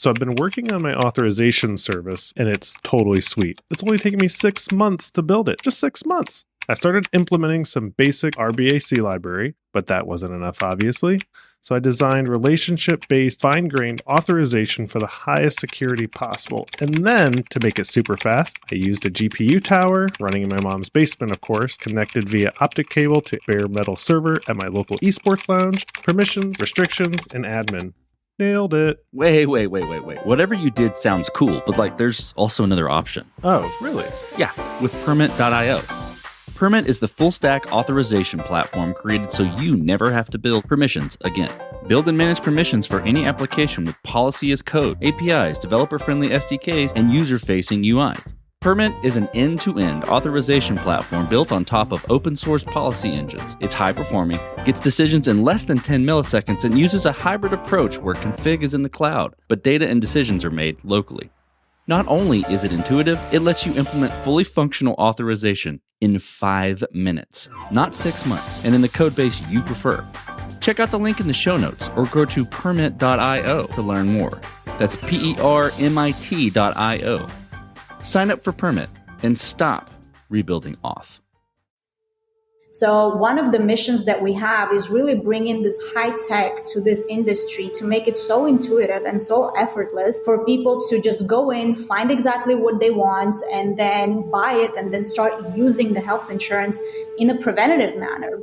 So I've been working on my authorization service, and it's totally sweet. It's only taken me 6 months to build it. Just 6 months. I started implementing some basic RBAC library, but that wasn't enough, obviously. So I designed relationship-based, fine-grained authorization for the highest security possible. And then, to make it super fast, I used a GPU tower, running in my mom's basement, of course, connected via optic cable to bare metal server at my local esports lounge, permissions, restrictions, and admin. Nailed it. Wait. Whatever you did sounds cool, but there's also another option. Oh, really? Yeah, with Permit.io. Permit is the full-stack authorization platform created so you never have to build permissions again. Build and manage permissions for any application with policy as code, APIs, developer-friendly SDKs, and user-facing UIs. Permit is an end-to-end authorization platform built on top of open-source policy engines. It's high-performing, gets decisions in less than 10 milliseconds, and uses a hybrid approach where config is in the cloud, but data and decisions are made locally. Not only is it intuitive, it lets you implement fully functional authorization in 5 minutes, not 6 months, and in the code base you prefer. Check out the link in the show notes or go to permit.io to learn more. That's permit.io. Sign up for Permit and stop rebuilding auth. So one of the missions that we have is really bringing this high tech to this industry to make it so intuitive and so effortless for people to just go in, find exactly what they want, and then buy it and then start using the health insurance in a preventative manner.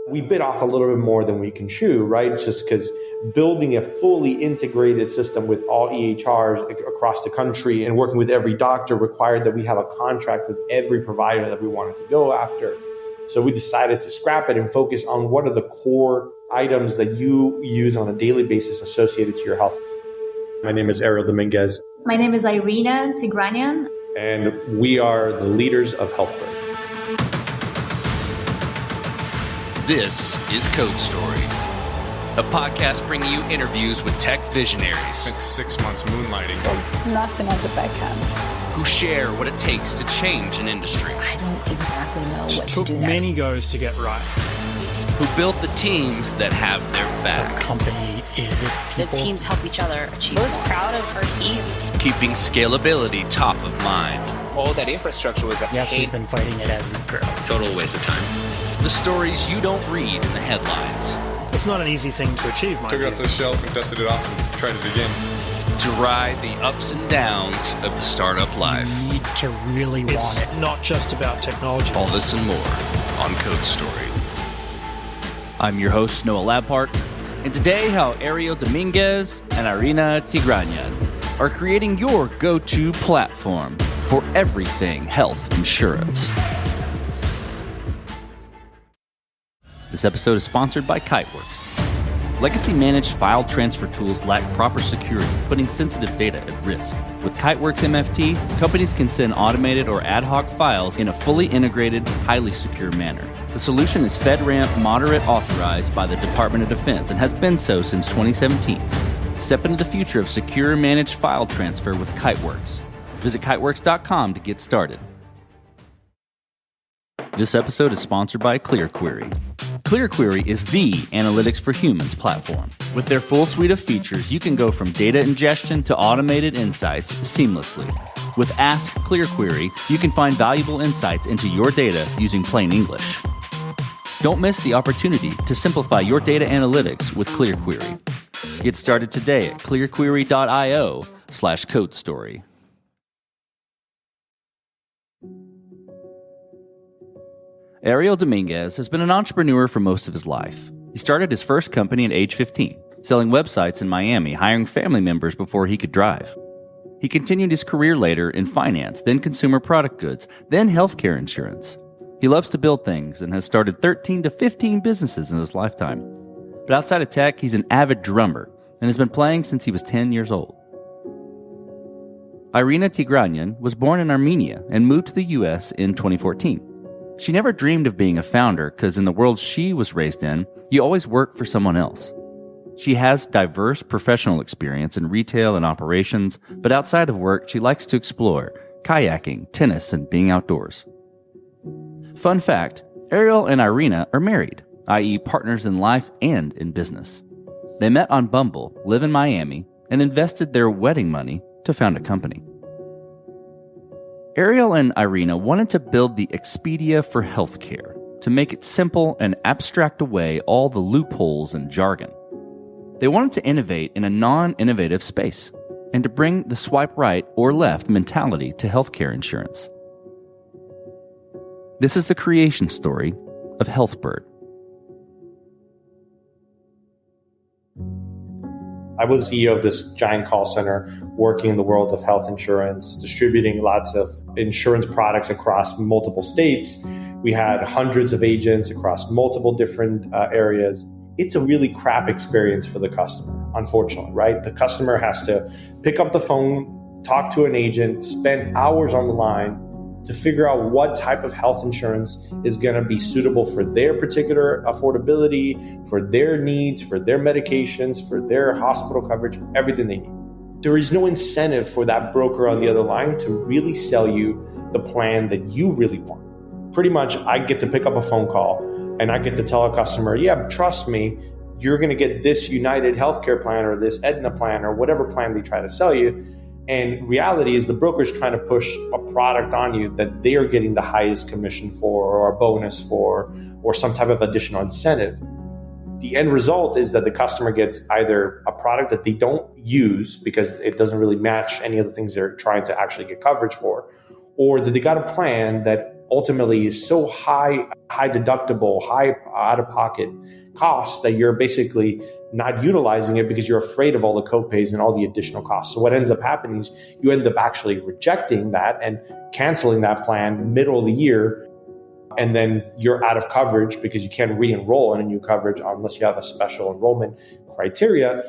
We bit off a little bit more than we can chew, right? Just because building a fully integrated system with all EHRs across the country and working with every doctor required that we have a contract with every provider that we wanted to go after. So we decided to scrap it and focus on what are the core items that you use on a daily basis associated to your health. My name is Ariel Dominguez. My name is Irena Tigranyan. And we are the leaders of HealthBird. This is Code Story, a podcast bringing you interviews with tech visionaries. Spent 6 months moonlighting. There's nothing on the back end. Who share what it takes to change an industry. I don't exactly know what to do next. Took many goes to get right. Who built the teams that have their back. The company is its people. The teams help each other achieve. I was proud of our team. Keeping scalability top of mind. All that infrastructure was Yes, we've been fighting it as we grow. Total waste of time. The stories you don't read in the headlines. It's not an easy thing to achieve, mind Took it off the shelf and dusted it off and tried it again. To ride the ups and downs of the startup life. You need to really want it. It's not just about technology. All this and more on Code Story. I'm your host, Noah Labhart, and today how Ariel Dominguez and Irena Tigranyan are creating your go-to platform for everything health insurance. This episode is sponsored by Kiteworks. Legacy-managed file transfer tools lack proper security, putting sensitive data at risk. With Kiteworks MFT, companies can send automated or ad hoc files in a fully integrated, highly secure manner. The solution is FedRAMP Moderate authorized by the Department of Defense and has been so since 2017. Step into the future of secure managed file transfer with Kiteworks. Visit kiteworks.com to get started. This episode is sponsored by ClearQuery. ClearQuery is the analytics for humans platform. With their full suite of features, you can go from data ingestion to automated insights seamlessly. With Ask ClearQuery, you can find valuable insights into your data using plain English. Don't miss the opportunity to simplify your data analytics with ClearQuery. Get started today at clearquery.io/codestory. Ariel Dominguez has been an entrepreneur for most of his life. He started his first company at age 15, selling websites in Miami, hiring family members before he could drive. He continued his career later in finance, then consumer product goods, then healthcare insurance. He loves to build things and has started 13 to 15 businesses in his lifetime. But outside of tech, he's an avid drummer and has been playing since he was 10 years old. Irena Tigranyan was born in Armenia and moved to the U.S. in 2014. She never dreamed of being a founder because in the world she was raised in, you always work for someone else. She has diverse professional experience in retail and operations, but outside of work, she likes to explore kayaking, tennis, and being outdoors. Fun fact, Ariel and Irena are married, i.e. partners in life and in business. They met on Bumble, live in Miami, and invested their wedding money to found a company. Ariel and Irena wanted to build the Expedia for healthcare to make it simple and abstract away all the loopholes and jargon. They wanted to innovate in a non-innovative space and to bring the swipe right or left mentality to healthcare insurance. This is the creation story of HealthBird. I was CEO of this giant call center working in the world of health insurance, distributing lots of insurance products across multiple states. We had hundreds of agents across multiple different areas. It's a really crap experience for the customer, unfortunately, right? The customer has to pick up the phone, talk to an agent, spend hours on the line to figure out what type of health insurance is going to be suitable for their particular affordability, for their needs, for their medications, for their hospital coverage, everything they need. There is no incentive for that broker on the other line to really sell you the plan that you really want. Pretty much, I get to pick up a phone call and I get to tell a customer, yeah, trust me, you're going to get this United healthcare plan or this Aetna plan or whatever plan they try to sell you. And reality is the broker's trying to push a product on you that they are getting the highest commission for or a bonus for or some type of additional incentive. The end result is that the customer gets either a product that they don't use because it doesn't really match any of the things they're trying to actually get coverage for, or that they got a plan that ultimately is so high deductible, high out-of-pocket costs that you're basically not utilizing it because you're afraid of all the copays and all the additional costs. So what ends up happening is you end up actually rejecting that and canceling that plan middle of the year. And then you're out of coverage because you can't re-enroll in a new coverage unless you have a special enrollment criteria.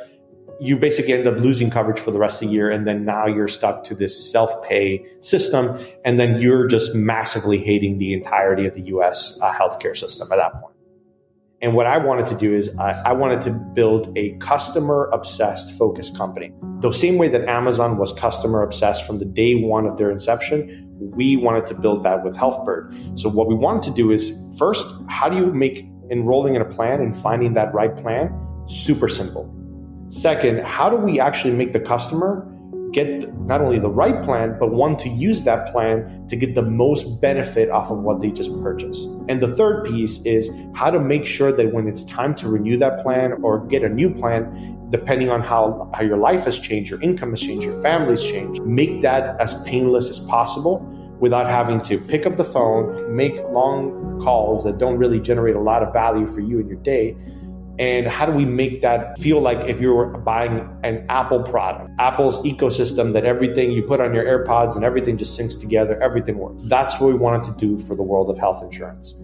You basically end up losing coverage for the rest of the year. And then now you're stuck to this self-pay system. And then you're just massively hating the entirety of the US healthcare system at that point. And what I wanted to do is I wanted to build a customer-obsessed focused company. The same way that Amazon was customer-obsessed from the day one of their inception, we wanted to build that with HealthBird. So what we wanted to do is, first, how do you make enrolling in a plan and finding that right plan super simple? Second, how do we actually make the customer get not only the right plan, but want to use that plan to get the most benefit off of what they just purchased? And the third piece is how to make sure that when it's time to renew that plan or get a new plan, depending on how your life has changed, your income has changed, your family's changed, make that as painless as possible without having to pick up the phone, make long calls that don't really generate a lot of value for you in your day. And how do we make that feel like if you were buying an Apple product, Apple's ecosystem that everything you put on your AirPods and everything just syncs together, everything works. That's what we wanted to do for the world of health insurance.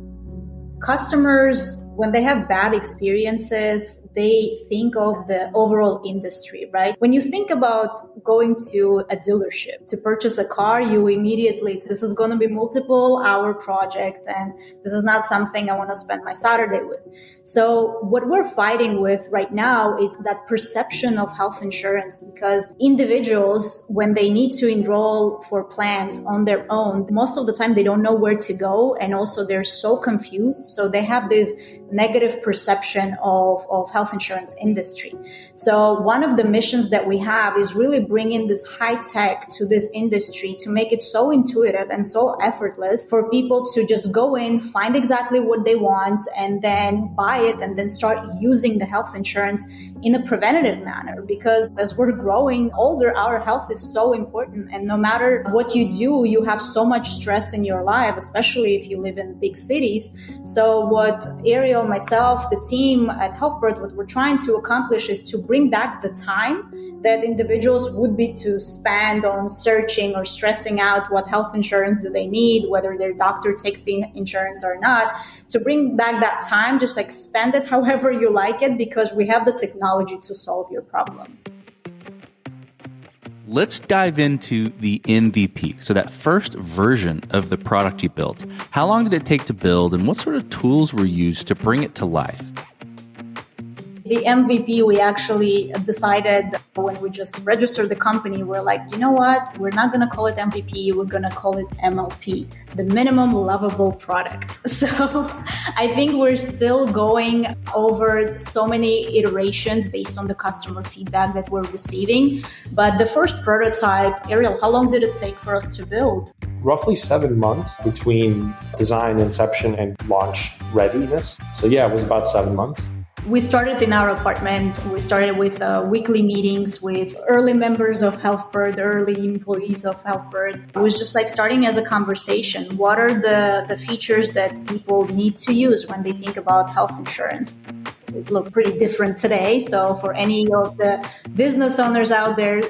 Customers, when they have bad experiences, they think of the overall industry, right? When you think about going to a dealership to purchase a car, you immediately, this is going to be multiple hour project and this is not something I want to spend my Saturday with. So what we're fighting with right now is that perception of health insurance, because individuals, when they need to enroll for plans on their own, most of the time they don't know where to go. And also they're so confused. So they have this negative perception of health insurance industry. So one of the missions that we have is really bringing this high tech to this industry to make it so intuitive and so effortless for people to just go in, find exactly what they want, and then buy it and then start using the health insurance in a preventative manner. Because as we're growing older, our health is so important. And no matter what you do, you have so much stress in your life, especially if you live in big cities. So what Ariel, myself, the team at HealthBird, what we're trying to accomplish is to bring back the time that individuals would be to spend on searching or stressing out what health insurance do they need, whether their doctor takes the insurance or not, to bring back that time, just expand it however you like it, because we have the technology to solve your problem. Let's dive into the MVP. So that first version of the product you built. How long did it take to build and what sort of tools were used to bring it to life? The MVP, we actually decided when we just registered the company, we're like, you know what? We're not going to call it MVP. We're going to call it MLP, the minimum lovable product. So I think we're still going over so many iterations based on the customer feedback that we're receiving. But the first prototype, Ariel, how long did it take for us to build? Roughly 7 months between design, inception, and launch readiness. So yeah, it was about 7 months. We started in our apartment. We started with weekly meetings with early members of HealthBird, early employees of HealthBird. It was just like starting as a conversation. What are the features that people need to use when they think about health insurance? It look pretty different today. So for any of the business owners out there,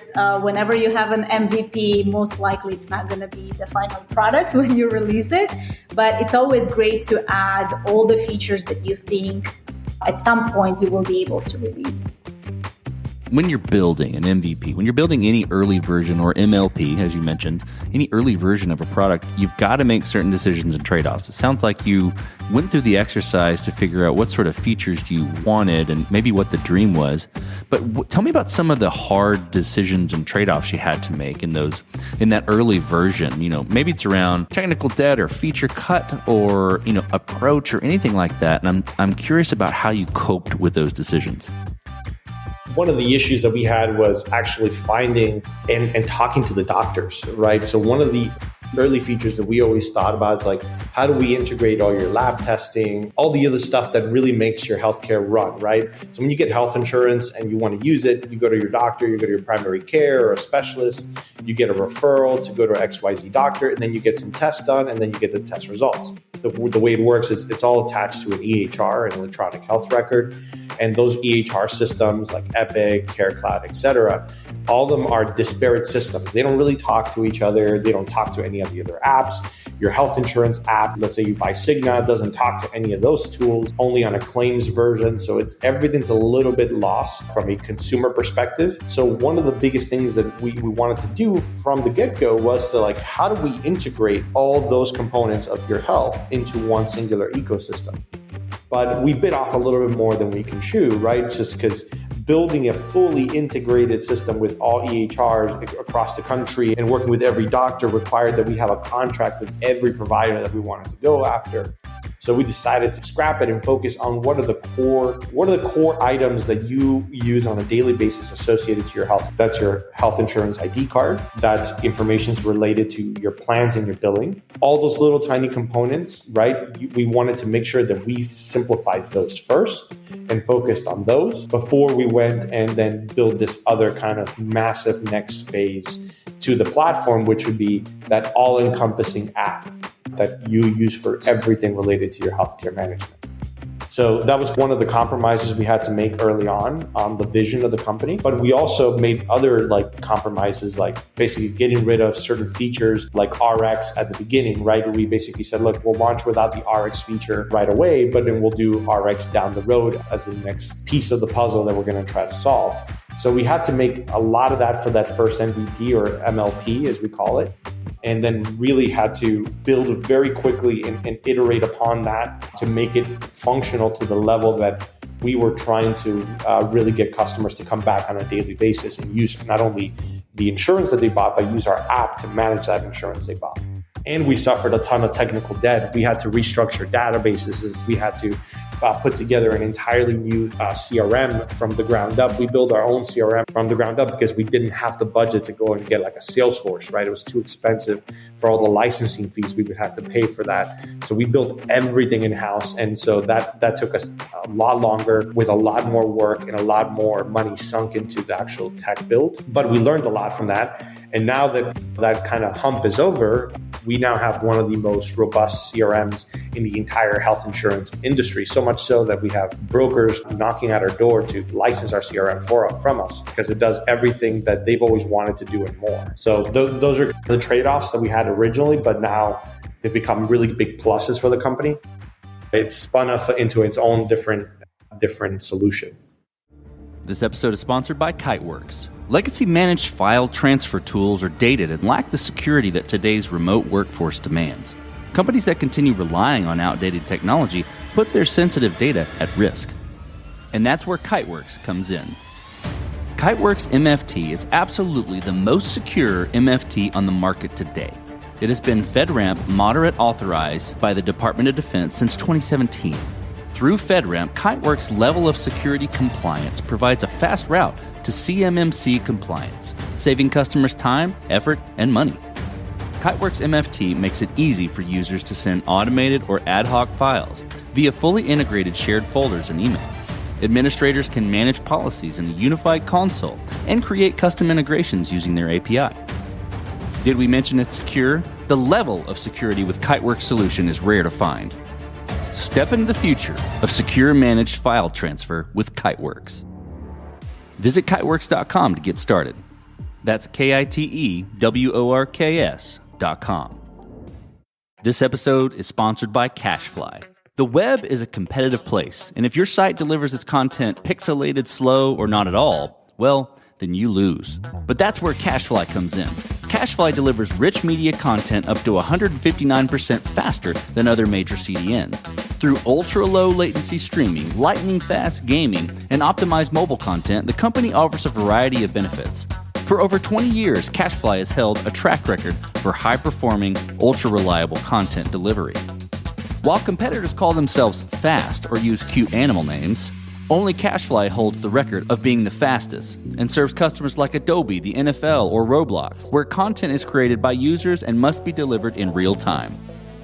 whenever you have an MVP, most likely it's not going to be the final product when you release it. But it's always great to add all the features that you think at some point you will be able to release. When you're building an MVP, when you're building any early version or MLP, as you mentioned, any early version of a product, you've got to make certain decisions and trade-offs. It sounds like you went through the exercise to figure out what sort of features you wanted and maybe what the dream was. But tell me about some of the hard decisions and trade-offs you had to make in that early version. You know, maybe it's around technical debt or feature cut or, approach or anything like that. And I'm curious about how you coped with those decisions. One of the issues that we had was actually finding and talking to the doctors, right? So one of the early features that we always thought about is like, how do we integrate all your lab testing, all the other stuff that really makes your healthcare run, right? So when you get health insurance and you want to use it, you go to your doctor, you go to your primary care or a specialist, you get a referral to go to an XYZ doctor, and then you get some tests done, and then you get the test results. The way it works is it's all attached to an EHR, an electronic health record, and those EHR systems like Epic, CareCloud, etc., all of them are disparate systems. They don't really talk to each other. They don't talk to any of the other apps. Your health insurance app, let's say you buy Cigna, doesn't talk to any of those tools, only on a claims version. So everything's a little bit lost from a consumer perspective. So one of the biggest things that we wanted to do from the get-go was to how do we integrate all those components of your health into one singular ecosystem? But we bit off a little bit more than we can chew, right? Just because building a fully integrated system with all EHRs across the country and working with every doctor required that we have a contract with every provider that we wanted to go after. So we decided to scrap it and focus on what are the core items that you use on a daily basis associated to your health. That's your health insurance ID card. That's information related to your plans and your billing. All those little tiny components, right? We wanted to make sure that we simplified those first and focused on those before we went and then build this other kind of massive next phase to the platform, which would be that all-encompassing app that you use for everything related to your healthcare management. So that was one of the compromises we had to make early on the vision of the company. But we also made other compromises, like basically getting rid of certain features like RX at the beginning, right? We basically said, look, we'll launch without the RX feature right away, but then we'll do RX down the road as the next piece of the puzzle that we're going to try to solve. So we had to make a lot of that for that first MVP or MLP, as we call it. And then really had to build very quickly and iterate upon that to make it functional to the level that we were trying to really get customers to come back on a daily basis and use not only the insurance that they bought, but use our app to manage that insurance they bought. And we suffered a ton of technical debt. We had to restructure databases. We had to put together an entirely new CRM from the ground up. We built our own CRM from the ground up because we didn't have the budget to go and get a Salesforce, right? It was too expensive for all the licensing fees we would have to pay for that. So we built everything in-house. And so that took us a lot longer with a lot more work and a lot more money sunk into the actual tech build. But we learned a lot from that. And now that kind of hump is over, we now have one of the most robust CRMs in the entire health insurance industry. So much so that we have brokers knocking at our door to license our CRM from us because it does everything that they've always wanted to do and more. So those are the trade-offs that we had originally, but now they've become really big pluses for the company. It's spun up into its own different solution. This episode is sponsored by Kiteworks. Legacy managed file transfer tools are dated and lack the security that today's remote workforce demands. Companies that continue relying on outdated technology put their sensitive data at risk. And that's where Kiteworks comes in. Kiteworks MFT is absolutely the most secure MFT on the market today. It has been FedRAMP moderate authorized by the Department of Defense since 2017. Through FedRAMP, Kiteworks' level of security compliance provides a fast route to CMMC compliance, saving customers time, effort, and money. Kiteworks MFT makes it easy for users to send automated or ad hoc files via fully integrated shared folders and email. Administrators can manage policies in a unified console and create custom integrations using their API. Did we mention it's secure? The level of security with Kiteworks solution is rare to find. Step into the future of secure managed file transfer with Kiteworks. Visit kiteworks.com to get started. That's KITEWORKS.com. This episode is sponsored by CashFly. The web is a competitive place, and if your site delivers its content pixelated, slow, or not at all, well, then you lose. But that's where CashFly comes in. CashFly delivers rich media content up to 159% faster than other major CDNs. Through ultra-low latency streaming, lightning-fast gaming, and optimized mobile content, the company offers a variety of benefits. For over 20 years, CashFly has held a track record for high-performing, ultra-reliable content delivery. While competitors call themselves fast or use cute animal names, only CashFly holds the record of being the fastest and serves customers like Adobe, the NFL, or Roblox, where content is created by users and must be delivered in real time.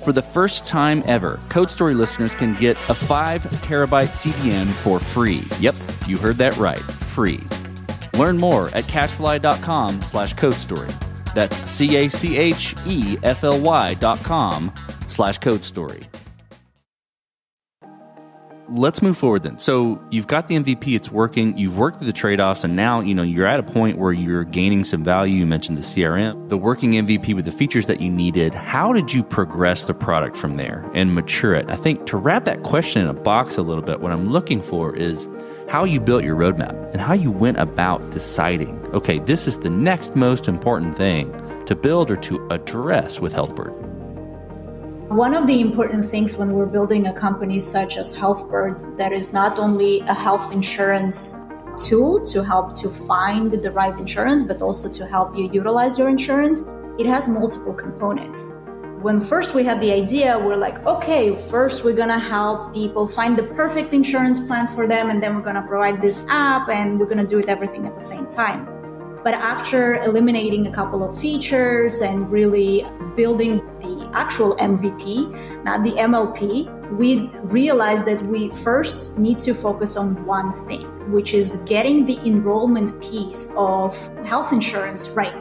For the first time ever, Code Story listeners can get a 5 terabyte CDN for free. Yep, you heard that right, free. Learn more at cashfly.com/codestory. That's CACHEFLY.com/codestory. Let's move forward then. So you've got the MVP, it's working, you've worked through the trade-offs, and now you're at a point where you're gaining some value. You mentioned the CRM, the working MVP with the features that you needed. How did you progress the product from there and mature it? I think to wrap that question in a box a little bit, what I'm looking for is how you built your roadmap and how you went about deciding, okay, this is the next most important thing to build or to address with HealthBird. One of the important things when we're building a company such as HealthBird, that is not only a health insurance tool to help to find the right insurance, but also to help you utilize your insurance, it has multiple components. When first we had the idea, we're like, okay, first we're gonna help people find the perfect insurance plan for them, and then we're gonna provide this app, and we're gonna do it everything at the same time. But after eliminating a couple of features and really building the actual MVP, not the MLP, we realized that we first need to focus on one thing, which is getting the enrollment piece of health insurance right.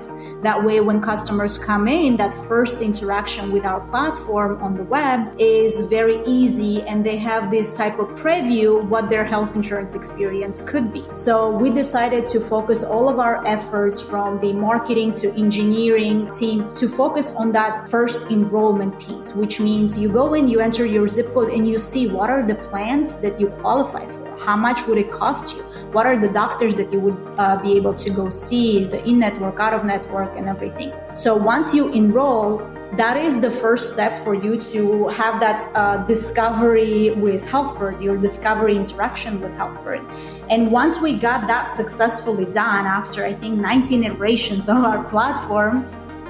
That way, when customers come in, that first interaction with our platform on the web is very easy, and they have this type of preview what their health insurance experience could be. So we decided to focus all of our efforts from the marketing to engineering team to focus on that first enrollment piece, which means you go in, you enter your zip code, and you see what are the plans that you qualify for. How much would it cost you? What are the doctors that you would be able to go see, the in-network, out-of-network, and everything. So once you enroll, that is the first step for you to have that discovery with HealthBird, your discovery interaction with HealthBird. And once we got that successfully done, after I think 19 iterations of our platform,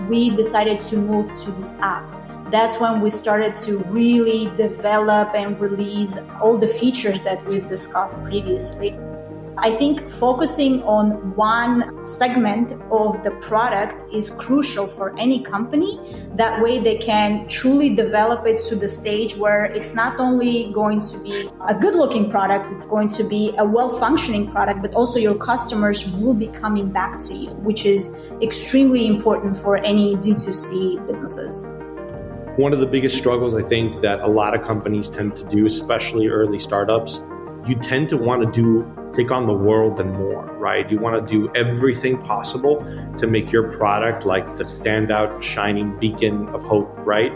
we decided to move to the app. That's when we started to really develop and release all the features that we've discussed previously. I think focusing on one segment of the product is crucial for any company. That way they can truly develop it to the stage where it's not only going to be a good-looking product, it's going to be a well-functioning product, but also your customers will be coming back to you, which is extremely important for any D2C businesses. One of the biggest struggles I think that a lot of companies tend to do, especially early startups, you tend to want to take on the world and more, right? You want to do everything possible to make your product like the standout shining beacon of hope, right?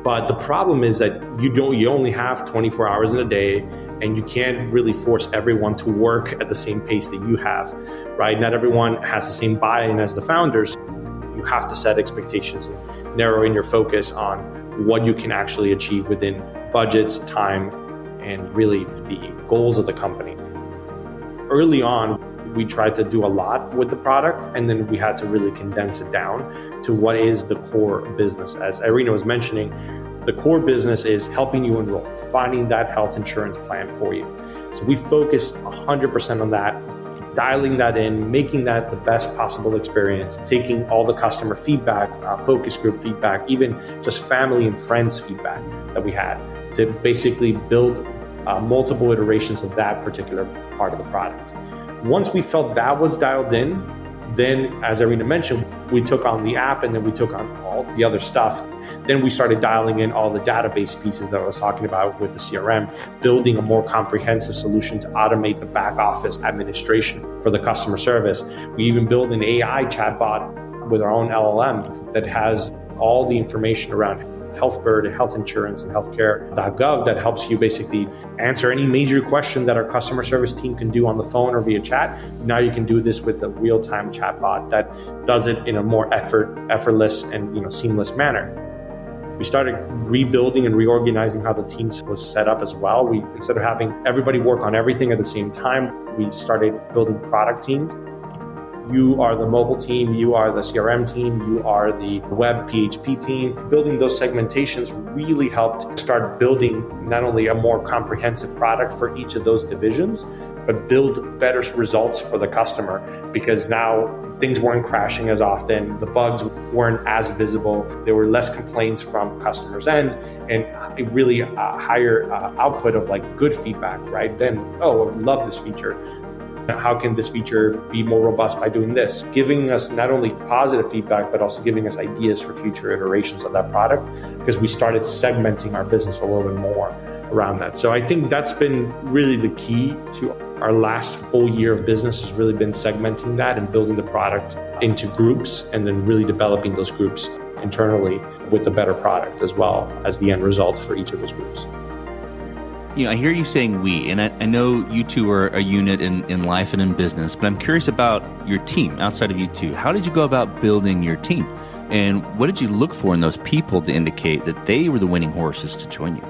But the problem is that you only have 24 hours in a day, and you can't really force everyone to work at the same pace that you have, right? Not everyone has the same buy-in as the founders. You have to set expectations and narrow in your focus on what you can actually achieve within budgets, time, and really the goals of the company. early on, we tried to do a lot with the product, and then we had to really condense it down to what is the core business. As Irena was mentioning, the core business is helping you enroll, finding that health insurance plan for you. So we focused 100% on that, dialing that in, making that the best possible experience, taking all the customer feedback, focus group feedback, even just family and friends feedback that we had to basically build multiple iterations of that particular part of the product. Once we felt that was dialed in, then as Irena mentioned, we took on the app and then we took on all the other stuff. Then we started dialing in all the database pieces that I was talking about with the CRM, building a more comprehensive solution to automate the back office administration for the customer service. We even built an AI chatbot with our own LLM that has all the information around health burden, health insurance, and healthcare.gov that helps you basically answer any major question that our customer service team can do on the phone or via chat. Now you can do this with a real-time chatbot that does it in a more effortless and seamless manner. We started rebuilding and reorganizing how the team was set up as well. We, instead of having everybody work on everything at the same time, we started building product teams. You are the mobile team, you are the CRM team, you are the web PHP team. Building those segmentations really helped start building not only a more comprehensive product for each of those divisions, but build better results for the customer, because now things weren't crashing as often, the bugs weren't as visible, there were less complaints from customers' end, and really a higher output of like good feedback, right? Then, I love this feature. How can this feature be more robust by doing this? Giving us not only positive feedback, but also giving us ideas for future iterations of that product, because we started segmenting our business a little bit more around that. So I think that's been really the key to our last full year of business, has really been segmenting that and building the product into groups, and then really developing those groups internally with a better product as well as the end result for each of those groups. I hear you saying we, and I know you two are a unit in life and in business, but I'm curious about your team outside of you two. How did you go about building your team? And what did you look for in those people to indicate that they were the winning horses to join you?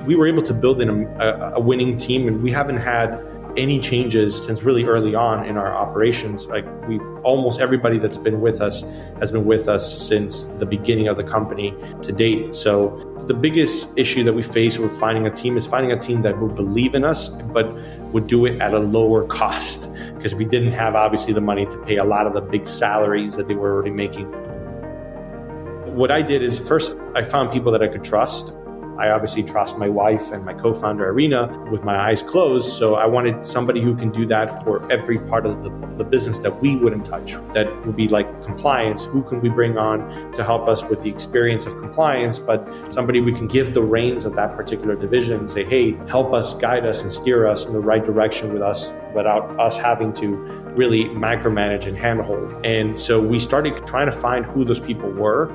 We were able to build in a winning team, and we haven't had any changes since really early on in our operations. Like, almost everybody that's been with us has been with us since the beginning of the company to date. So the biggest issue that we face with finding a team is finding a team that would believe in us, but would do it at a lower cost, because we didn't have obviously the money to pay a lot of the big salaries that they were already making. What I did is, first, I found people that I could trust. I obviously trust my wife and my co-founder, Irena, with my eyes closed. So I wanted somebody who can do that for every part of the business that we wouldn't touch. That would be like compliance. Who can we bring on to help us with the experience of compliance, but somebody we can give the reins of that particular division and say, hey, help us, guide us, and steer us in the right direction with us without us having to really micromanage and handhold. And so we started trying to find who those people were.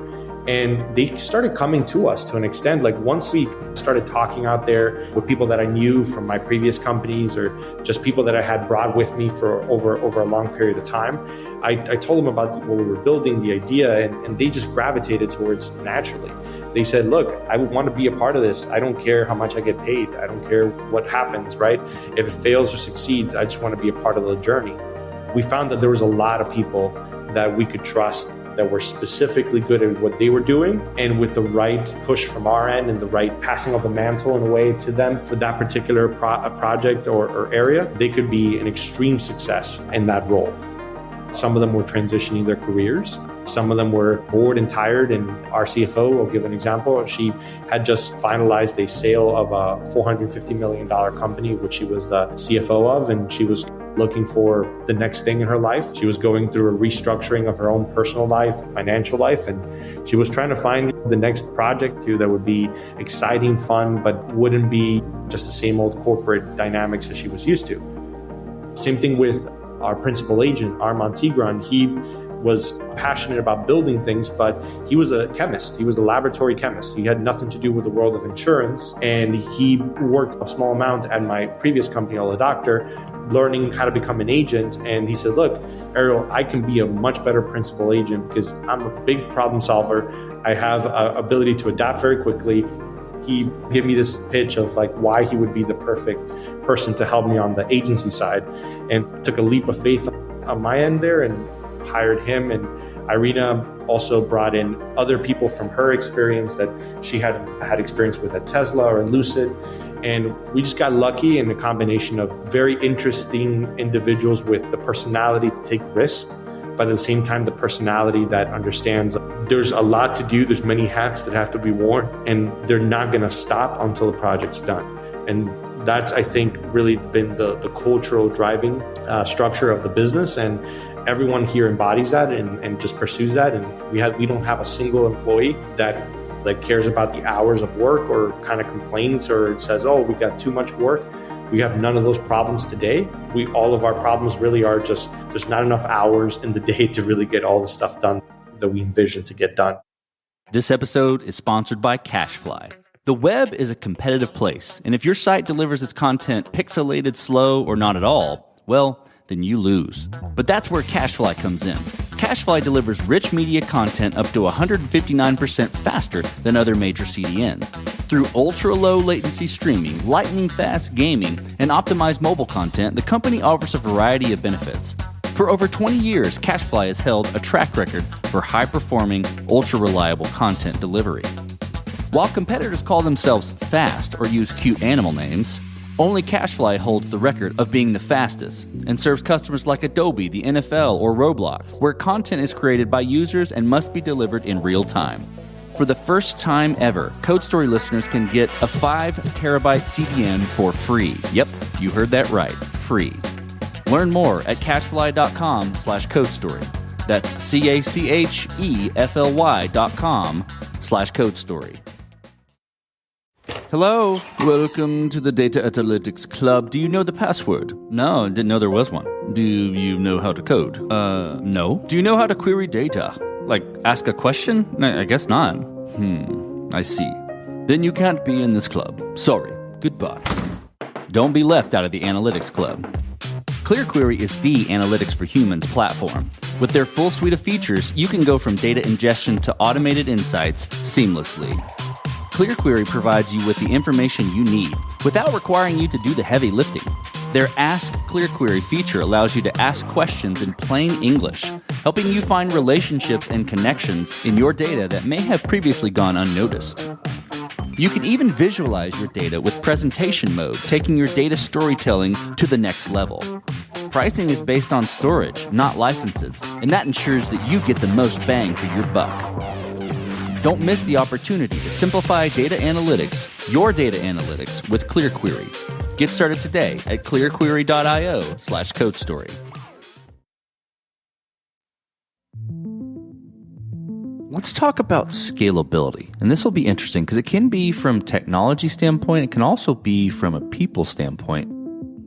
And they started coming to us to an extent. Like, once we started talking out there with people that I knew from my previous companies, or just people that I had brought with me for over a long period of time, I told them about what we were building, the idea, and they just gravitated towards naturally. They said, look, I want to be a part of this. I don't care how much I get paid. I don't care what happens, right? If it fails or succeeds, I just want to be a part of the journey. We found that there was a lot of people that we could trust, that were specifically good at what they were doing, and with the right push from our end and the right passing of the mantle in a way to them for that particular project or area, they could be an extreme success in that role. Some of them were transitioning their careers. Some of them were bored and tired. And our CFO, I'll give an example, she had just finalized a sale of a $450 million company, which she was the CFO of, and she was looking for the next thing in her life. She was going through a restructuring of her own personal life, financial life, and she was trying to find the next project too that would be exciting, fun, but wouldn't be just the same old corporate dynamics that she was used to. Same thing with our principal agent, Ariel Tigranyan. He was passionate about building things, but he was a chemist. He was a laboratory chemist. He had nothing to do with the world of insurance, and he worked a small amount at my previous company, All the Doctor, learning how to become an agent. And he said, look, Ariel, I can be a much better principal agent because I'm a big problem solver. I have ability to adapt very quickly. He gave me this pitch of like why he would be the perfect person to help me on the agency side, and took a leap of faith on my end there and hired him. And Irena also brought in other people from her experience that she had experience with at Tesla or in Lucid. And we just got lucky in a combination of very interesting individuals with the personality to take risks, but at the same time, the personality that understands there's a lot to do. There's many hats that have to be worn, and they're not going to stop until the project's done. And that's, I think, really been the cultural driving structure of the business. And everyone here embodies that and just pursues that. And we don't have a single employee that like cares about the hours of work or kind of complains or says, oh, we got too much work. We have none of those problems today. All of our problems really are just there's not enough hours in the day to really get all the stuff done that we envision to get done. This episode is sponsored by CashFly. The web is a competitive place, and if your site delivers its content pixelated, slow, or not at all, well, then you lose. But that's where CashFly comes in. CashFly delivers rich media content up to 159% faster than other major CDNs. Through ultra-low latency streaming, lightning-fast gaming, and optimized mobile content, the company offers a variety of benefits. For over 20 years, CashFly has held a track record for high-performing, ultra-reliable content delivery. While competitors call themselves fast or use cute animal names, only CashFly holds the record of being the fastest and serves customers like Adobe, the NFL, or Roblox, where content is created by users and must be delivered in real time. For the first time ever, Code Story listeners can get a 5 terabyte CDN for free. Yep, you heard that right, free. Learn more at cashfly.com/codestory. That's CACHEFLY.com/codestory. Hello, welcome to the Data Analytics Club. Do you know the password? No, didn't know there was one. Do you know how to code? No. Do you know how to query data? Like, ask a question? I guess not. I see. Then you can't be in this club. Sorry. Goodbye. Don't be left out of the Analytics Club. ClearQuery is the Analytics for Humans platform. With their full suite of features, you can go from data ingestion to automated insights seamlessly. ClearQuery provides you with the information you need without requiring you to do the heavy lifting. Their Ask ClearQuery feature allows you to ask questions in plain English, helping you find relationships and connections in your data that may have previously gone unnoticed. You can even visualize your data with presentation mode, taking your data storytelling to the next level. Pricing is based on storage, not licenses, and that ensures that you get the most bang for your buck. Don't miss the opportunity to simplify data analytics, your data analytics, with ClearQuery. Get started today at clearquery.io/codestory. Let's talk about scalability. And this will be interesting because it can be from technology standpoint. It can also be from a people standpoint.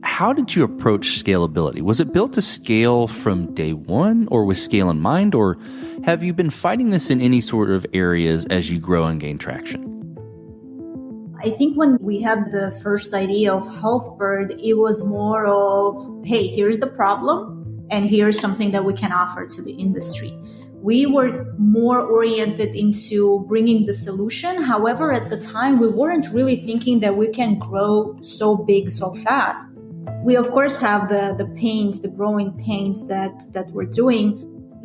How did you approach scalability? Was it built to scale from day one or with scale in mind? Or have you been fighting this in any sort of areas as you grow and gain traction? I think when we had the first idea of HealthBird, it was more of, hey, here's the problem and here's something that we can offer to the industry. We were more oriented into bringing the solution. However, at the time, we weren't really thinking that we can grow so big so fast. We, of course, have the pains, the growing pains that we're doing.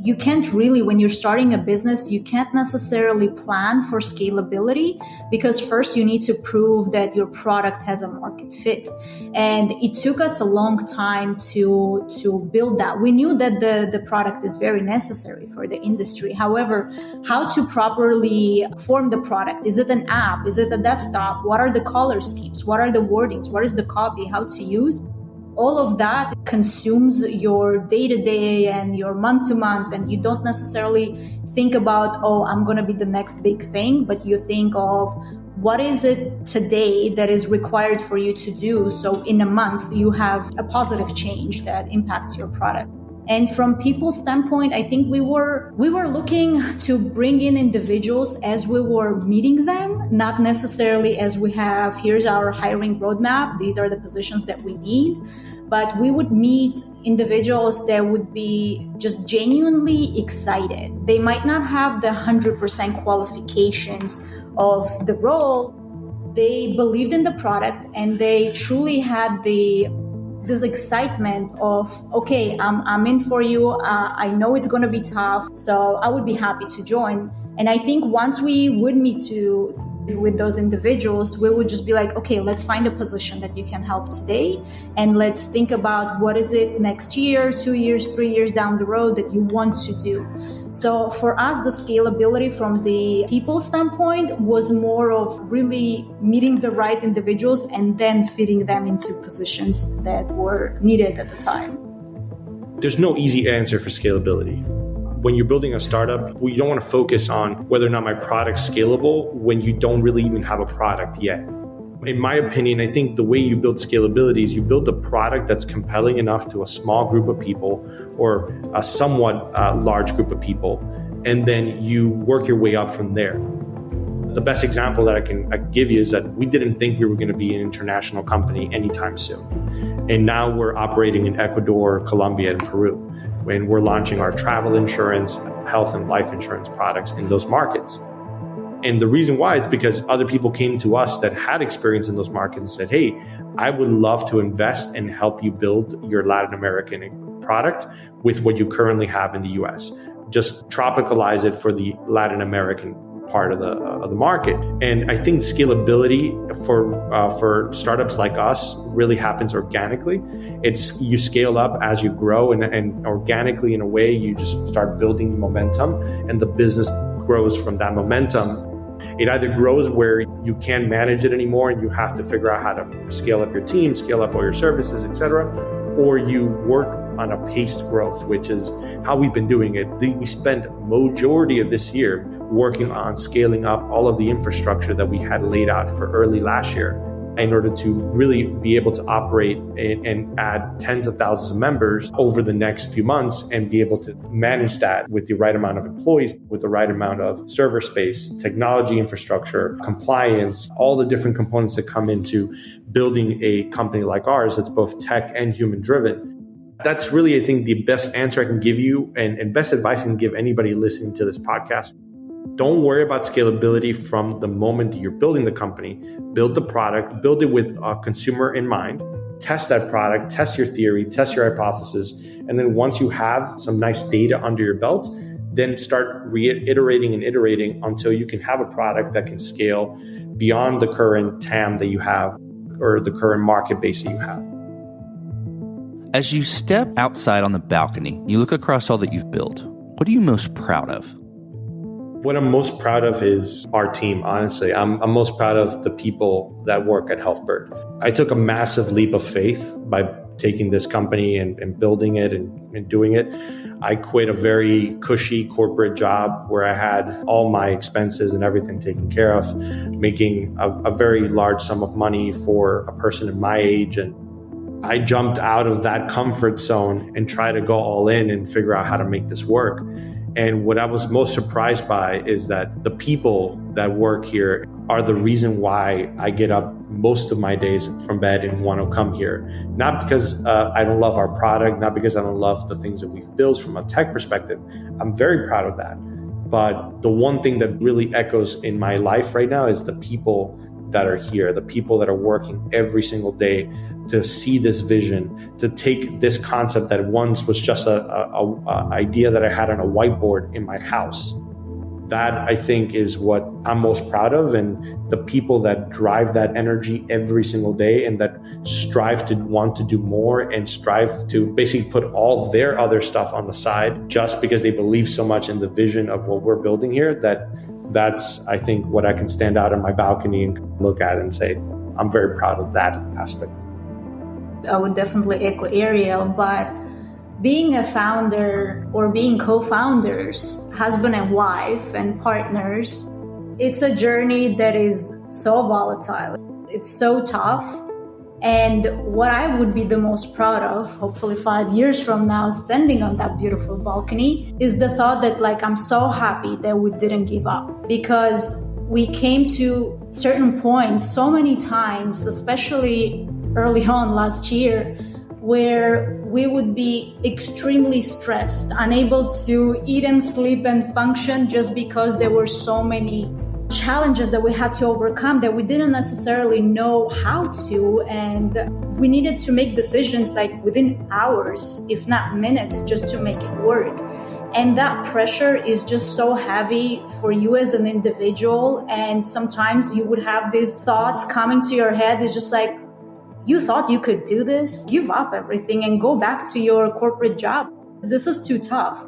You can't really, when you're starting a business, you can't necessarily plan for scalability because first you need to prove that your product has a market fit. And it took us a long time to build that. We knew that the product is very necessary for the industry. However, how to properly form the product? Is it an app? Is it a desktop? What are the color schemes? What are the wordings? What is the copy? How to use? All of that consumes your day-to-day and your month-to-month, and you don't necessarily think about, oh, I'm going to be the next big thing, but you think of what is it today that is required for you to do, so in a month you have a positive change that impacts your product. And from people's standpoint, I think we were looking to bring in individuals as we were meeting them, not necessarily as we have, here's our hiring roadmap, these are the positions that we need. But we would meet individuals that would be just genuinely excited. They might not have the 100% qualifications of the role, they believed in the product and they truly had this excitement of, okay, I'm in for you. I know it's going to be tough, so I would be happy to join. And I think once we would meet with those individuals, we would just be like, okay, let's find a position that you can help today. And let's think about what is it next year, 2 years, 3 years down the road that you want to do. So for us, the scalability from the people standpoint was more of really meeting the right individuals and then fitting them into positions that were needed at the time. There's no easy answer for scalability. When you're building a startup, you don't want to focus on whether or not my product's scalable when you don't really even have a product yet. In my opinion, I think the way you build scalability is you build a product that's compelling enough to a small group of people or a somewhat large group of people, and then you work your way up from there. The best example that I can give you is that we didn't think we were going to be an international company anytime soon. And now we're operating in Ecuador, Colombia, and Peru. When we're launching our travel insurance, health and life insurance products in those markets. And the reason why is because other people came to us that had experience in those markets and said, hey, I would love to invest and help you build your Latin American product with what you currently have in the US. Just tropicalize it for the Latin American part of the market. And I think scalability for startups like us really happens organically. It's you scale up as you grow, and organically, in a way, you just start building momentum, and the business grows from that momentum. It either grows where you can't manage it anymore and you have to figure out how to scale up your team, scale up all your services, etc., or you work on a paced growth, which is how we've been doing it. We spent majority of this year working on scaling up all of the infrastructure that we had laid out for early last year in order to really be able to operate and add tens of thousands of members over the next few months and be able to manage that with the right amount of employees, with the right amount of server space, technology infrastructure, compliance, all the different components that come into building a company like ours that's both tech and human driven. That's really, I think, the best answer I can give you and best advice I can give anybody listening to this podcast. Don't worry about scalability from the moment you're building the company. Build the product, build it with a consumer in mind, test that product, test your theory, test your hypothesis. And then once you have some nice data under your belt, then start reiterating and iterating until you can have a product that can scale beyond the current TAM that you have or the current market base that you have. As you step outside on the balcony, you look across all that you've built. What are you most proud of? What I'm most proud of is our team, honestly. I'm most proud of the people that work at Healthbird. I took a massive leap of faith by taking this company and building it and doing it. I quit a very cushy corporate job where I had all my expenses and everything taken care of, making a very large sum of money for a person in my age. And I jumped out of that comfort zone and tried to go all in and figure out how to make this work. And what I was most surprised by is that the people that work here are the reason why I get up most of my days from bed and want to come here. Not because I don't love our product, not because I don't love the things that we've built from a tech perspective. I'm very proud of that. But the one thing that really echoes in my life right now is the people that are here, the people that are working every single day to see this vision, to take this concept that once was just a idea that I had on a whiteboard in my house. That, I think, is what I'm most proud of, and the people that drive that energy every single day and that strive to want to do more and strive to basically put all their other stuff on the side just because they believe so much in the vision of what we're building here. That's, I think, what I can stand out on my balcony and look at and say, I'm very proud of that aspect. I would definitely echo Ariel, but being a founder or being co-founders, husband and wife and partners, it's a journey that is so volatile. It's so tough. And what I would be the most proud of, hopefully 5 years from now, standing on that beautiful balcony, is the thought that I'm so happy that we didn't give up, because we came to certain points so many times, especially early on last year, where we would be extremely stressed, unable to eat and sleep and function just because there were so many challenges that we had to overcome that we didn't necessarily know how to. And we needed to make decisions like within hours, if not minutes, just to make it work. And that pressure is just so heavy for you as an individual. And sometimes you would have these thoughts coming to your head. It's just like, you thought you could do this? Give up everything and go back to your corporate job. This is too tough.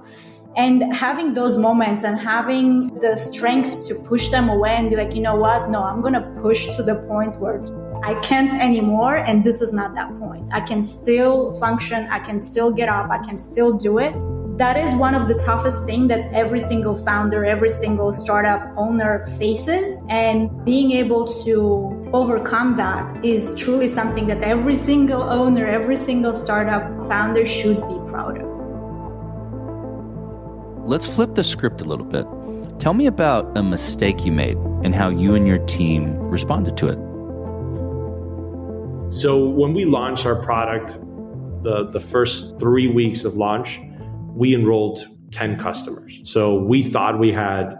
And having those moments and having the strength to push them away and be like, you know what? No, I'm going to push to the point where I can't anymore. And this is not that point. I can still function. I can still get up. I can still do it. That is one of the toughest things that every single founder, every single startup owner faces. And being able to overcome that is truly something that every single owner, every single startup founder should be proud of. Let's flip the script a little bit. Tell me about a mistake you made and how you and your team responded to it. So when we launched our product, the first 3 weeks of launch, we enrolled 10 customers. So we thought we had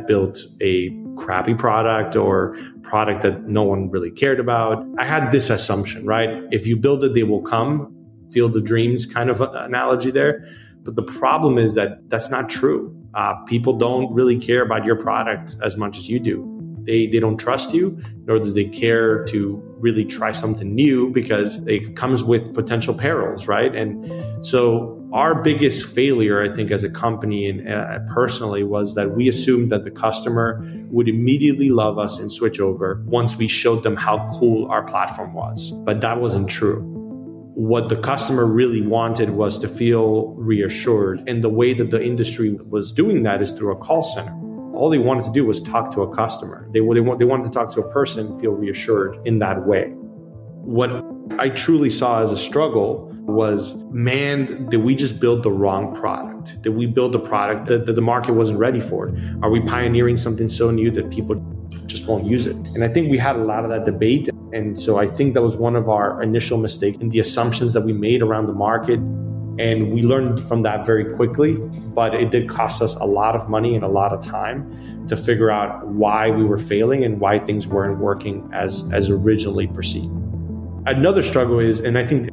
built a crappy product or product that no one really cared about. I had this assumption, right? If you build it, they will come. Field of dreams kind of analogy there. But the problem is that that's not true. People don't really care about your product as much as you do. They don't trust you, nor do they care to really try something new because it comes with potential perils, right? And so our biggest failure, I think, as a company and personally, was that we assumed that the customer would immediately love us and switch over once we showed them how cool our platform was. But that wasn't true. What the customer really wanted was to feel reassured. And the way that the industry was doing that is through a call center. All they wanted to do was talk to a customer. They wanted to talk to a person, feel reassured in that way. What I truly saw as a struggle was, man, did we just build the wrong product? Did we build a product that the market wasn't ready for? Are we pioneering something so new that people just won't use it? And I think we had a lot of that debate. And so I think that was one of our initial mistakes in the assumptions that we made around the market. And we learned from that very quickly, but it did cost us a lot of money and a lot of time to figure out why we were failing and why things weren't working as originally perceived. Another struggle is, and I think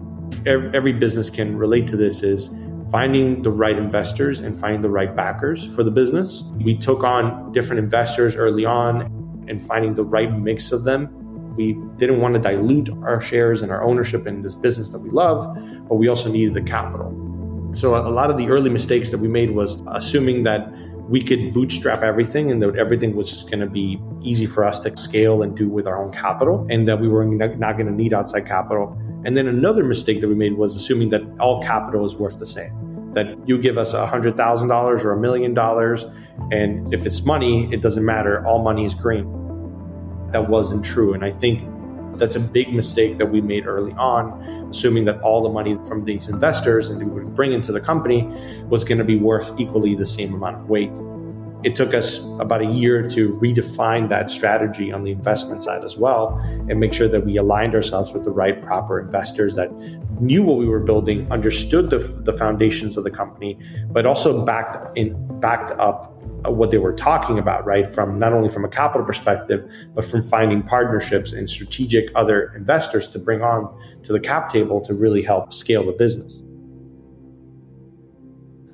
every business can relate to this, is finding the right investors and finding the right backers for the business. We took on different investors early on and finding the right mix of them. We didn't want to dilute our shares and our ownership in this business that we love, but we also needed the capital. So a lot of the early mistakes that we made was assuming that we could bootstrap everything and that everything was going to be easy for us to scale and do with our own capital, and that we were not going to need outside capital. And then another mistake that we made was assuming that all capital is worth the same, that you give us $100,000 or $1 million, and if it's money, it doesn't matter. All money is green. That wasn't true. And I think that's a big mistake that we made early on, assuming that all the money from these investors and we would bring into the company was going to be worth equally the same amount of weight. It took us about a year to redefine that strategy on the investment side as well and make sure that we aligned ourselves with the right proper investors that knew what we were building, understood the foundations of the company, but also backed up what they were talking about, right? From not only from a capital perspective, but from finding partnerships and strategic other investors to bring on to the cap table to really help scale the business.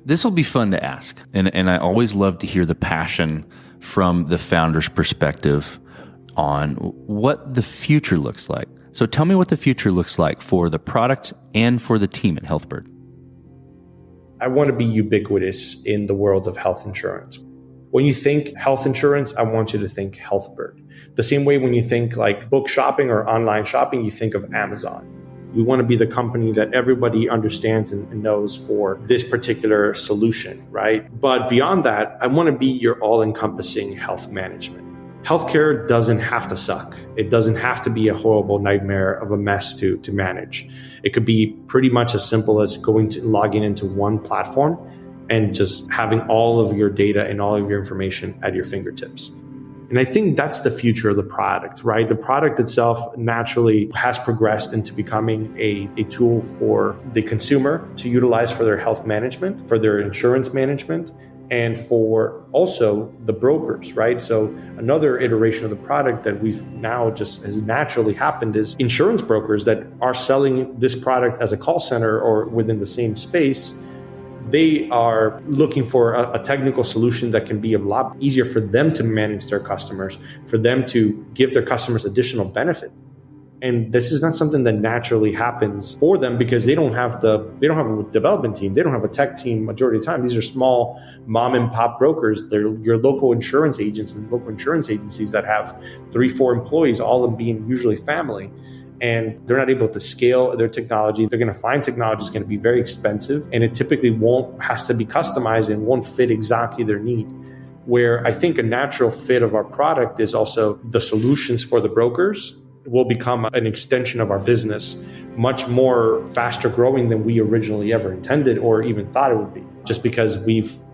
This will be fun to ask. And I always love to hear the passion from the founder's perspective on what the future looks like. So tell me what the future looks like for the product and for the team at Healthbird. I want to be ubiquitous in the world of health insurance. When you think health insurance, I want you to think Healthbird. The same way when you think like book shopping or online shopping, you think of Amazon. We want to be the company that everybody understands and knows for this particular solution, right? But beyond that, I want to be your all-encompassing health management. Healthcare doesn't have to suck. It doesn't have to be a horrible nightmare of a mess to manage. It could be pretty much as simple as logging into one platform and just having all of your data and all of your information at your fingertips. And I think that's the future of the product, right? The product itself naturally has progressed into becoming a tool for the consumer to utilize for their health management, for their insurance management. and for also the brokers, right? So another iteration of the product that we've now just has naturally happened is insurance brokers that are selling this product as a call center or within the same space. They are looking for a technical solution that can be a lot easier for them to manage their customers, for them to give their customers additional benefit. And this is not something that naturally happens for them because they don't have a development team. They don't have a tech team majority of the time. These are small mom and pop brokers. They're your local insurance agents and local insurance agencies that have 3-4 employees, all of them being usually family. And they're not able to scale their technology. They're going to find technology is going to be very expensive, and it typically has to be customized and won't fit exactly their need. Where I think a natural fit of our product is also the solutions for the brokers will become an extension of our business, much more faster growing than we originally ever intended or even thought it would be. Just because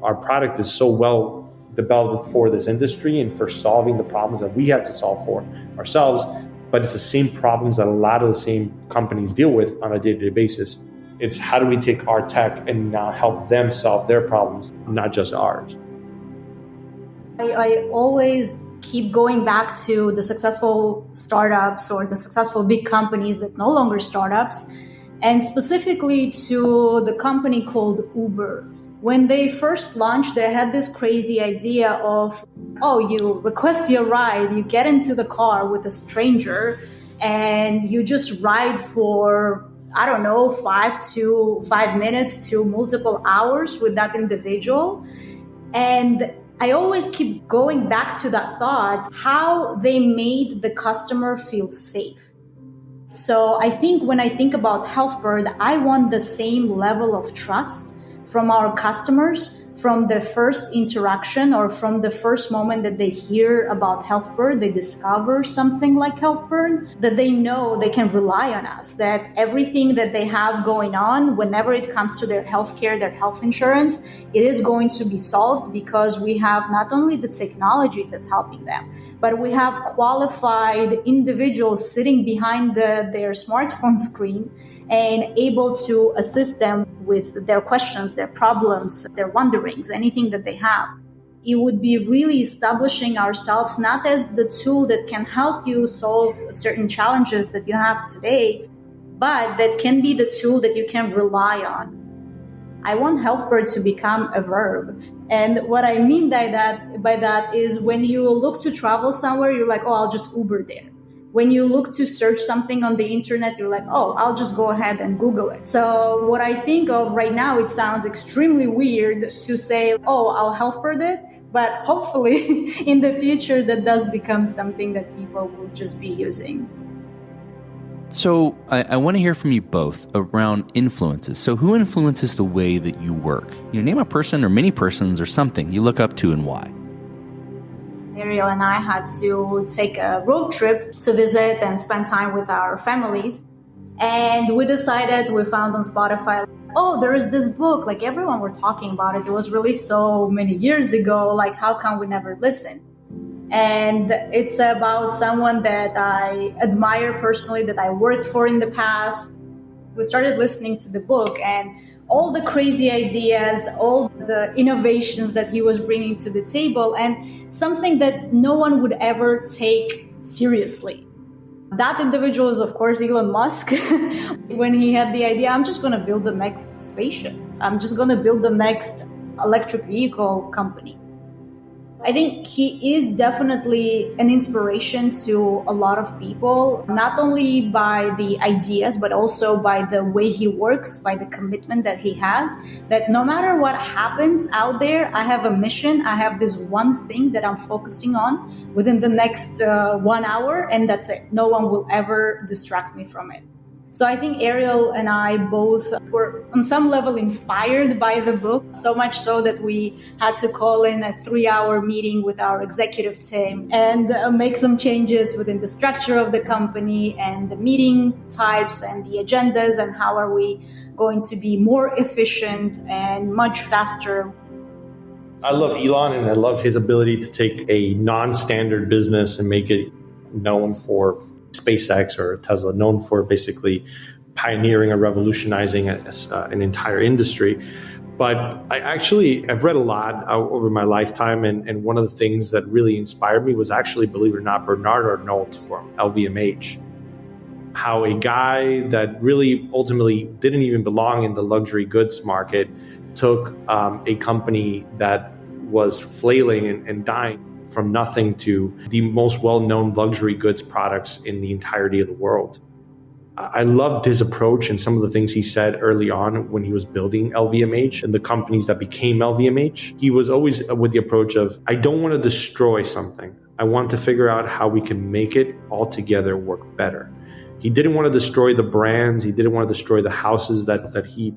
our product is so well developed for this industry and for solving the problems that we had to solve for ourselves, but it's the same problems that a lot of the same companies deal with on a day-to-day basis. It's how do we take our tech and now help them solve their problems, not just ours. I always keep going back to the successful startups or the successful big companies that no longer startups, and specifically to the company called Uber. When they first launched, they had this crazy idea of, you request your ride, you get into the car with a stranger, and you just ride for, 5 minutes to multiple hours with that individual. And I always keep going back to that thought, how they made the customer feel safe. So I think when I think about HealthBird, I want the same level of trust from our customers from the first interaction or from the first moment that they hear about HealthBird, they discover something like HealthBird, that they know they can rely on us, that everything that they have going on, whenever it comes to their healthcare, their health insurance, it is going to be solved because we have not only the technology that's helping them, but we have qualified individuals sitting behind their smartphone screen and able to assist them with their questions, their problems, their wonderings, anything that they have. It would be really establishing ourselves not as the tool that can help you solve certain challenges that you have today, but that can be the tool that you can rely on. I want HealthBird to become a verb. And what I mean by that is when you look to travel somewhere, you're like, I'll just Uber there. When you look to search something on the internet, you're like, I'll just go ahead and Google it. So what I think of right now, it sounds extremely weird to say, I'll HealthBird it. But hopefully in the future, that does become something that people will just be using. So I want to hear from you both around influences. So who influences the way that you work? Name a person or many persons or something you look up to and why. Ariel and I had to take a road trip to visit and spend time with our families. And we found on Spotify, there is this book, like everyone were talking about it. It was released so many years ago, like how come we never listen? And it's about someone that I admire personally, that I worked for in the past. We started listening to the book and all the crazy ideas, all the innovations that he was bringing to the table, and something that no one would ever take seriously. That individual is, of course, Elon Musk. When he had the idea, I'm just going to build the next spaceship. I'm just going to build the next electric vehicle company. I think he is definitely an inspiration to a lot of people, not only by the ideas, but also by the way he works, by the commitment that he has, that no matter what happens out there, I have a mission. I have this one thing that I'm focusing on within the next 1 hour, and that's it. No one will ever distract me from it. So I think Ariel and I both were on some level inspired by the book, so much so that we had to call in a 3-hour meeting with our executive team and make some changes within the structure of the company and the meeting types and the agendas and how are we going to be more efficient and much faster. I love Elon and I love his ability to take a non-standard business and make it known for SpaceX or Tesla, known for basically pioneering or revolutionizing an entire industry. But I've read a lot over my lifetime, and one of the things that really inspired me was actually, believe it or not, Bernard Arnault from LVMH. How a guy that really ultimately didn't even belong in the luxury goods market took a company that was flailing and dying from nothing to the most well-known luxury goods products in the entirety of the world. I loved his approach and some of the things he said early on when he was building LVMH and the companies that became LVMH. He was always with the approach of, I don't want to destroy something. I want to figure out how we can make it all together work better. He didn't want to destroy the brands. He didn't want to destroy the houses that he,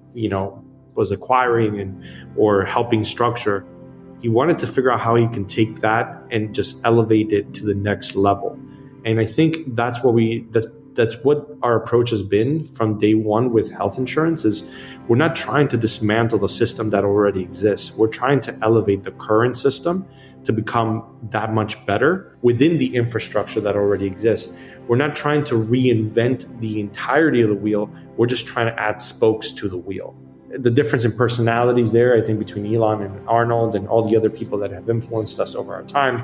was acquiring or helping structure. He wanted to figure out how he can take that and just elevate it to the next level. And I think that's what our approach has been from day one with health insurance. Is we're not trying to dismantle the system that already exists. We're trying to elevate the current system to become that much better within the infrastructure that already exists. We're not trying to reinvent the entirety of the wheel. We're just trying to add spokes to the wheel. The difference in personalities there, I think, between Elon and Arnold and all the other people that have influenced us over our time,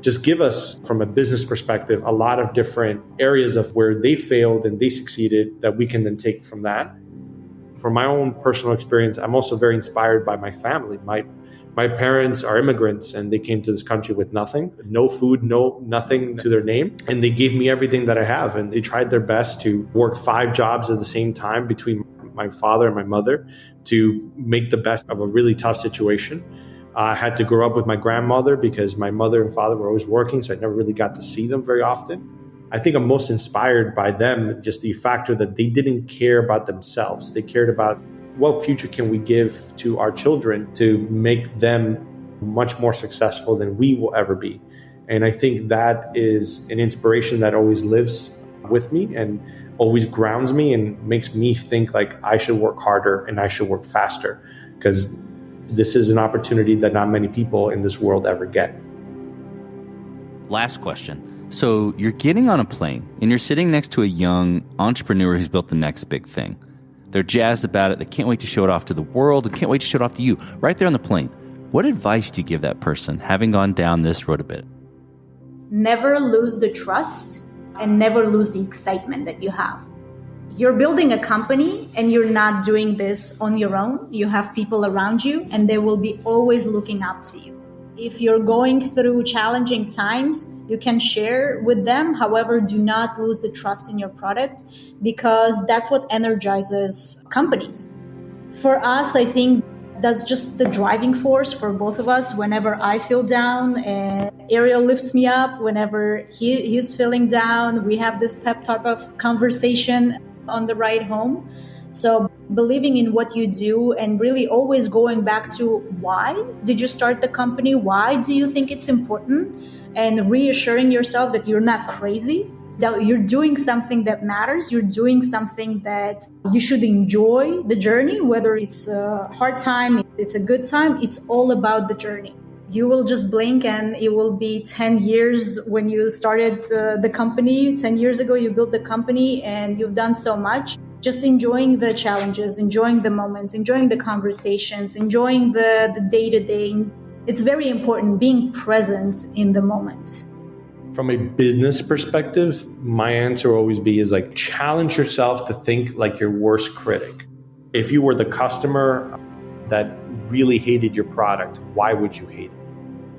just give us, from a business perspective, a lot of different areas of where they failed and they succeeded that we can then take from that. From my own personal experience, I'm also very inspired by my family. My parents are immigrants and they came to this country with nothing, no food, nothing to their name. And they gave me everything that I have. And they tried their best to work 5 jobs at the same time between my father and my mother to make the best of a really tough situation. I had to grow up with my grandmother because my mother and father were always working, so I never really got to see them very often. I think I'm most inspired by them, just the factor that they didn't care about themselves. They cared about what future can we give to our children to make them much more successful than we will ever be. And I think that is an inspiration that always lives with me and always grounds me and makes me think like I should work harder and I should work faster, because this is an opportunity that not many people in this world ever get. Last question. So you're getting on a plane and you're sitting next to a young entrepreneur who's built the next big thing. They're jazzed about it. They can't wait to show it off to the world and can't wait to show it off to you right there on the plane. What advice do you give that person having gone down this road a bit? Never lose the trust and never lose the excitement that you have. You're building a company and you're not doing this on your own. You have people around you and they will be always looking up to you. If you're going through challenging times, you can share with them. However, do not lose the trust in your product, because that's what energizes companies. For us, I think that's just the driving force for both of us. Whenever I feel down and Ariel lifts me up, whenever he's feeling down, we have this pep type of conversation on the ride home. So believing in what you do and really always going back to why did you start the company? Why do you think it's important? And reassuring yourself that you're not crazy, that you're doing something that matters. You're doing something that you should enjoy the journey, whether it's a hard time, it's a good time. It's all about the journey. You will just blink and it will be 10 years when you started the company. 10 years ago, you built the company and you've done so much. Just enjoying the challenges, enjoying the moments, enjoying the conversations, enjoying the day-to-day. It's very important being present in the moment. From a business perspective, my answer will always be is like, challenge yourself to think like your worst critic. If you were the customer that really hated your product, why would you hate it?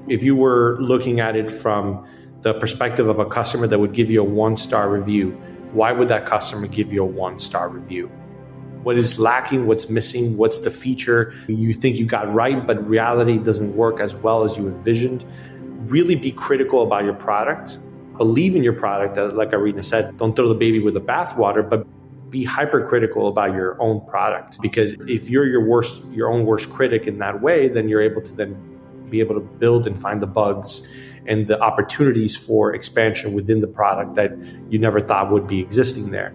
If you were looking at it from the perspective of a customer that would give you a 1-star review, why would that customer give you a 1-star review? What is lacking? What's missing? What's the feature you think you got right, but reality doesn't work as well as you envisioned? Really be critical about your product. Believe in your product. Like Irena said, don't throw the baby with the bathwater, but be hypercritical about your own product. Because if you're your own worst critic in that way, then you're able to then be able to build and find the bugs and the opportunities for expansion within the product that you never thought would be existing there.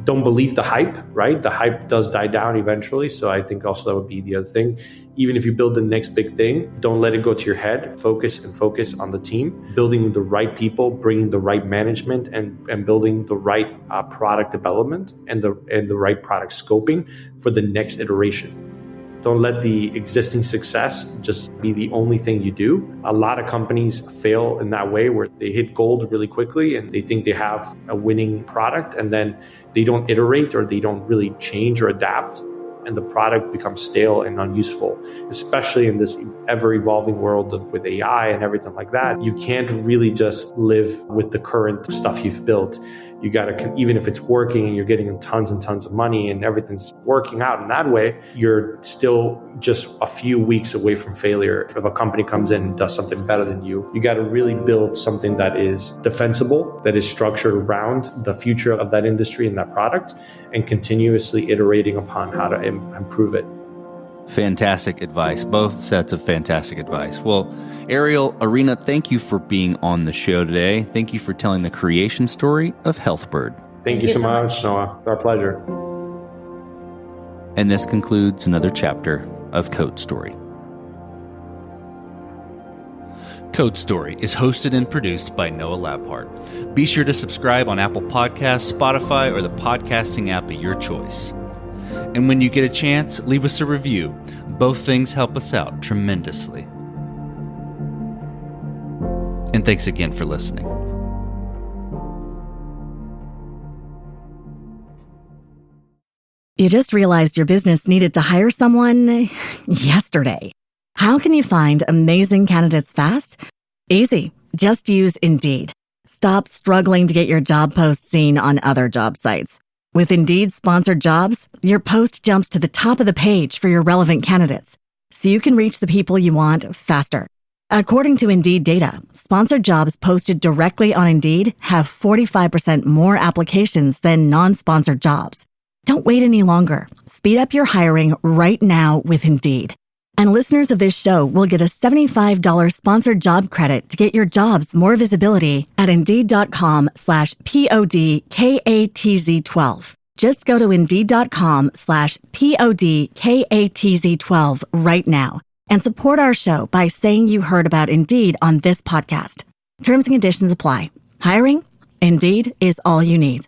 Don't believe the hype, right? The hype does die down eventually. So I think also that would be the other thing. Even if you build the next big thing, don't let it go to your head. Focus on the team, building the right people, bringing the right management, and building the right product development and the right product scoping for the next iteration. Don't let the existing success just be the only thing you do. A lot of companies fail in that way where they hit gold really quickly and they think they have a winning product, and then they don't iterate or they don't really change or adapt, and the product becomes stale and unuseful, especially in this ever-evolving world with AI and everything like that. You can't really just live with the current stuff you've built. You got to, even if it's working and you're getting tons and tons of money and everything's working out in that way, you're still just a few weeks away from failure. If a company comes in and does something better than you got to really build something that is defensible, that is structured around the future of that industry and that product, and continuously iterating upon how to improve it. Fantastic advice. Both sets of fantastic advice. Well, Ariel, Irena, thank you for being on the show today. Thank you for telling the creation story of HealthBird. Thank you so much, Noah. Our pleasure. And this concludes another chapter of Code Story. Code Story is hosted and produced by Noah Labhart. Be sure to subscribe on Apple Podcasts, Spotify, or the podcasting app of your choice. And when you get a chance, leave us a review. Both things help us out tremendously. And thanks again for listening. You just realized your business needed to hire someone yesterday. How can you find amazing candidates fast? Easy. Just use Indeed. Stop struggling to get your job post seen on other job sites. With Indeed sponsored jobs, your post jumps to the top of the page for your relevant candidates, so you can reach the people you want faster. According to Indeed data, sponsored jobs posted directly on Indeed have 45% more applications than non-sponsored jobs. Don't wait any longer. Speed up your hiring right now with Indeed. And listeners of this show will get a $75 sponsored job credit to get your jobs more visibility at Indeed.com/PODKATZ12. Just go to Indeed.com/PODKATZ12 right now and support our show by saying you heard about Indeed on this podcast. Terms and conditions apply. Hiring? Indeed is all you need.